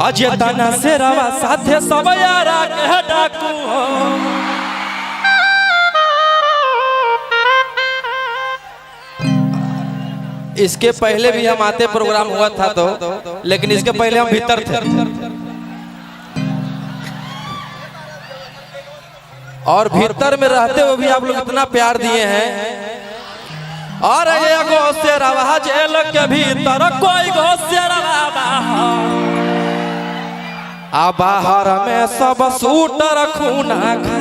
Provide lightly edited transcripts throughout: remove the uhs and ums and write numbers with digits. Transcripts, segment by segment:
अजतना से रवा साथे सब यारा के डाकू हो। इसके पहले भी हम आते प्रोग्राम हुआ था तो, लेकिन इसके पहले हम भीतर थे और भीतर में रहते हुए भी आप लोग इतना प्यार दिए हैं। और ये गो से रवा जेल के भीतर कोई गो से रवा आ बाहर में सब सूटर खूना खा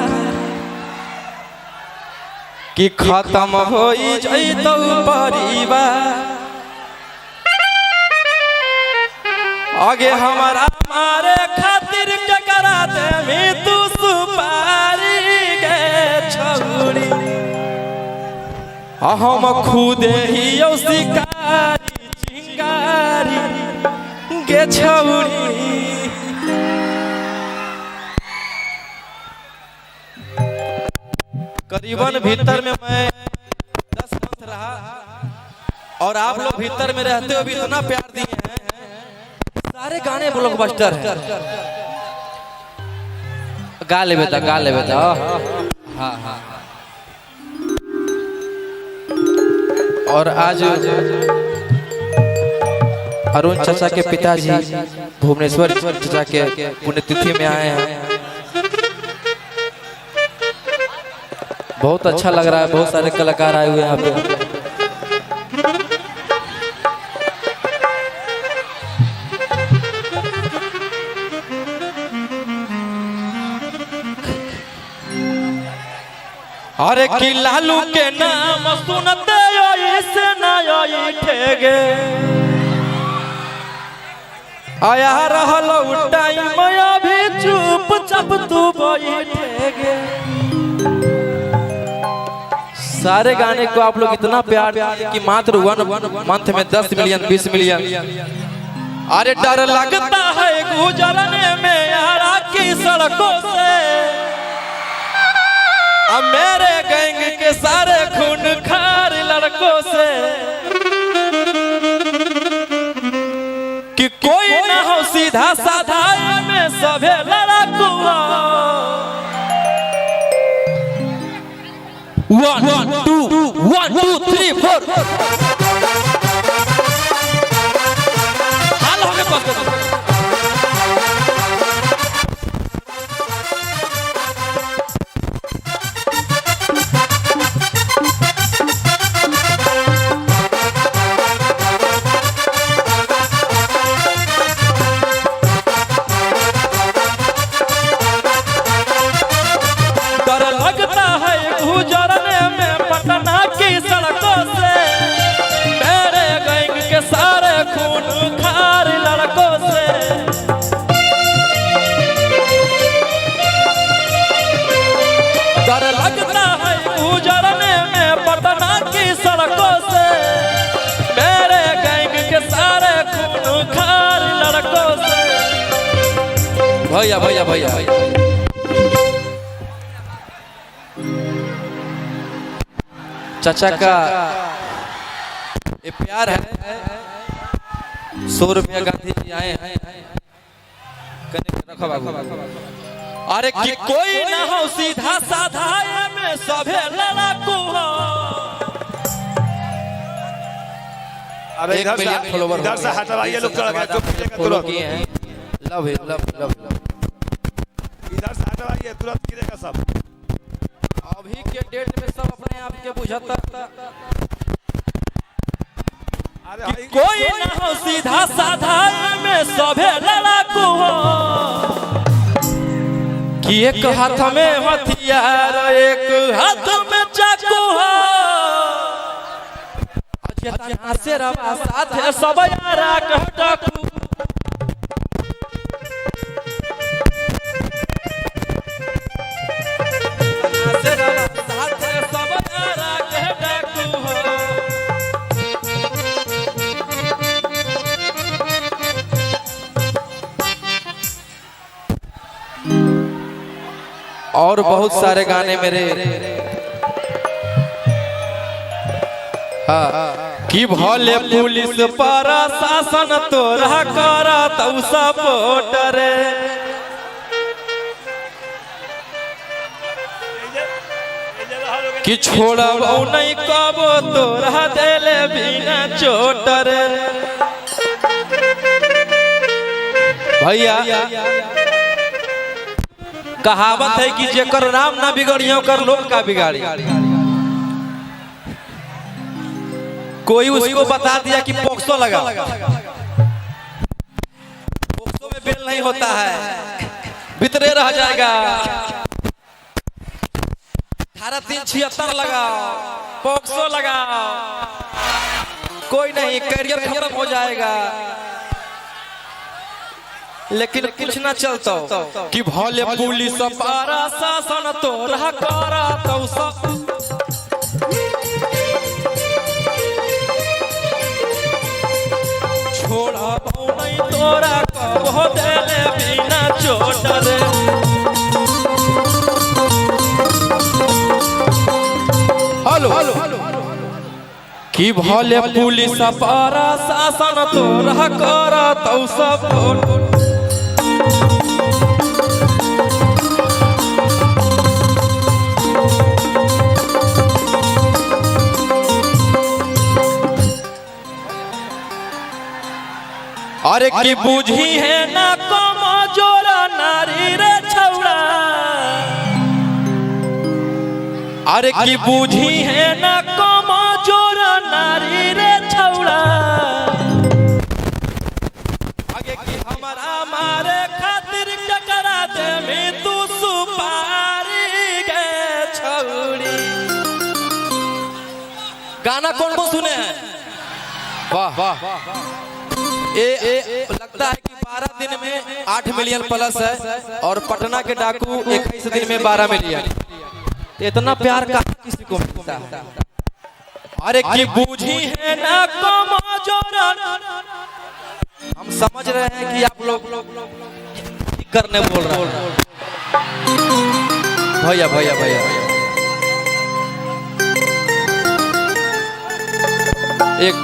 कि खत्म हो जैतो परिवार आगे हमारा मारे खातिर के करा दे तू सुपारी गे छौरी हम खुदे ही शिकारी चिंगारी गे छौरी। करीबन भीतर में मैं 10 मंथ रहा और आप लोग भीतर में रहते हो भी इतना प्यार दिए हैं। सारे गाने ब्लॉकबस्टर हैं। गा ले बेटा हाँ हाँ। और आज अरुण चाचा के पिताजी भुवनेश्वर चाचा के पुण्यतिथि में आए हैं। बहुत अच्छा लग रहा है, बहुत सारे कलाकार आए हुए हैं यहाँ पे। अरे कि लालू के नाम सुनते से नया ठेगे आया रहल टाइम अभी चुपचाप तू बैठेगे। सारे गाने को आप लोग इतना प्यार कि मात्र 1 मंथ में 10 मिलियन 20 मिलियन। अरे डर लगता है गुजरने में यारा की सड़कों से अब मेरे गैंग के सारे खून खार लड़कों से कि कोई ना हो सीधा साधा में सभे लड़ाकू। 1 2 3 4 हाल हो गए। गुजरने में पटना की सड़कों से मेरे गैंग के सारे खून खार लड़कों से डर लगता है गुजरने में पटना की सड़कों से मेरे गैंग के सारे खून खार लड़कों से। भैया भैया भैया चाचा का ये प्यार है। 100 रुपया गांधी जी आए हैं। अरे कि कोई ना हो सीधा साधा में सभे लड़ाकू हो। अरे इधर से हटवाइए लोग फॉलो किए हैं। लव इधर से हटवाइए तुरंत गिरेगा सब। अभी के डेट में सब अपने आप के बुझता कि कोई ना हो सीधा साधा में सभे लड़ाकू हो कि एक हाथ में हथियार एक हाथ में चाकू हो। अजतना से रवा साथे सब यारा के डाकू। और बहुत सारे गाने मेरे कि भले पुलिस प्रशासन तोरा करत सपोर्ट रे कि छोड़ब नहीं कबो तोरा देले बिना चोट रे भैया कहावत है कि जेकर राम ना बिगड़ियो कर लोग का बिगाड़ी। कोई उसको बता दिया कि पोक्सो लगा, पोक्सो में बेल नहीं होता है, भीतरे रह जाएगा। 1876 लगाओ, पोक्सो लगाओ, कोई नहीं, करियर खत्म हो जाएगा। लेकिन कुछ ना चलता कि भले पुलिस प्रशासन तोरा करत सब छोड़ा नहीं तोरा कबो देले बिना चोट रे हेलो कि भले पुलिस प्रशासन तोरा करत सब अरे की बुझी है ना कमजोरा नारी रे छौड़ा, अरे की बुझी है ना कमजोरा नारी रे छौड़ा, आगे की हमारा मारे खातिर टकरा दे में तू सुपारी गे छौड़ी। गाना कौन को सुने हैं? वाह वाह। लगता है कि 12 दिन में 8 मिलियन प्लस है और पटना के डाकू 21 दिन में 12 मिलियन। इतना प्यार का किसी को मिलता है? अरे की बूझी है ना कमजोरा, हम समझ रहे हैं कि आप लोग करने बोल रहे हैं। भैया भैया भैया एक